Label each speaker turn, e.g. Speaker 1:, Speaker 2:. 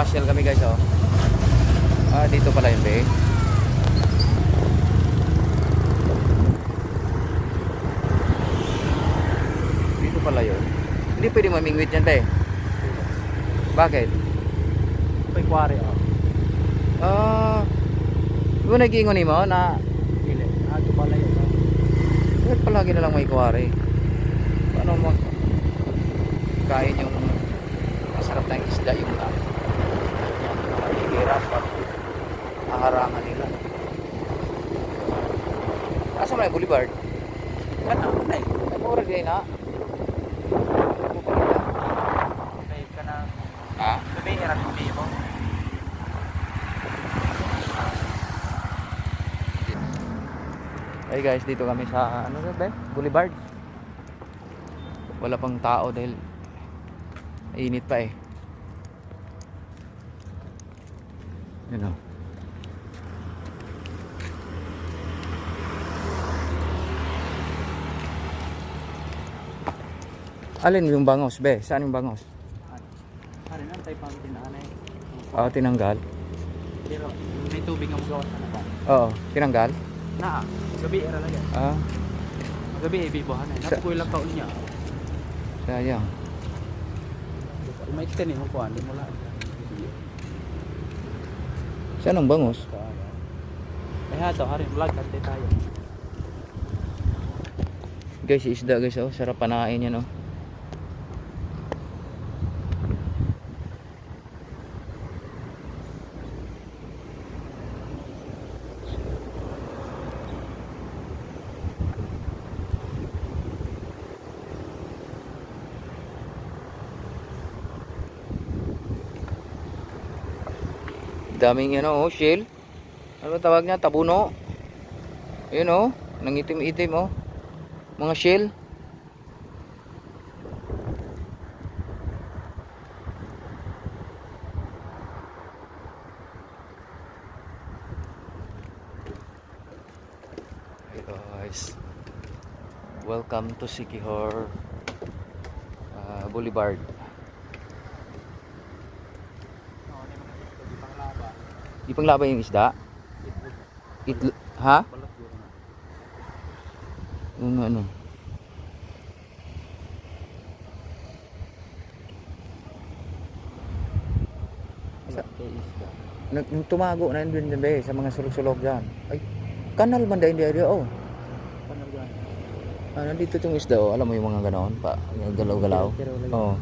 Speaker 1: Namasyal kami guys, oh. Dito pala yung bay. Dito pala yun. Hindi pwede mamingwit yan, te. Bakit?
Speaker 2: May kwari, oh.
Speaker 1: Di ba nag-iingon mo na
Speaker 2: Pili. Ito pala yun, oh.
Speaker 1: bakit palagi na lang may kuwari? Paano kain yung masarap na yung isda yung mahihirap at haharangan nila. Asa mo na yung boulevard?
Speaker 2: Ano? Ay,
Speaker 1: Ay, mura din na.
Speaker 2: may ka na.
Speaker 1: Ha?
Speaker 2: Sabi, irang sabi mo.
Speaker 1: Hey guys, dito kami sa ano ba? Boulevard. Wala pang tao dahil init pa eh. Yun o. Alin yung bangos, be? Saan yung bangos?
Speaker 2: Ano na, tayo pang tinaanay.
Speaker 1: Tinanggal.
Speaker 2: Pero, may tubig ang magawa na ba?
Speaker 1: Oo, tinanggal.
Speaker 2: Na, gabi, era lang yan. Gabi, ibibuhan na. Napukoy lang kaon niya.
Speaker 1: Sayang.
Speaker 2: Kung may extend mo po, hindi mo lang.
Speaker 1: Saan ang bangos?
Speaker 2: Ay hato, harin, vlog, kante tayo.
Speaker 1: Guys, isda guys, oh. Sarap panain yan, oh. Daming ano, oh, shell. Ano ba tawag niya? Tabuno. Ayun, oh. Nangitim-itim, oh. Mga shell. Hey guys. Welcome to Siquijor Boulevard. Di pang laban yung isda? Ha? Ano? Tumago na yun din sa mga sulog-sulog dyan. Ay, kanal man dahil hindi oh. Nandito itong isda, oh. Alam mo yung mga ganoon pa, yung galaw-galaw. Oh.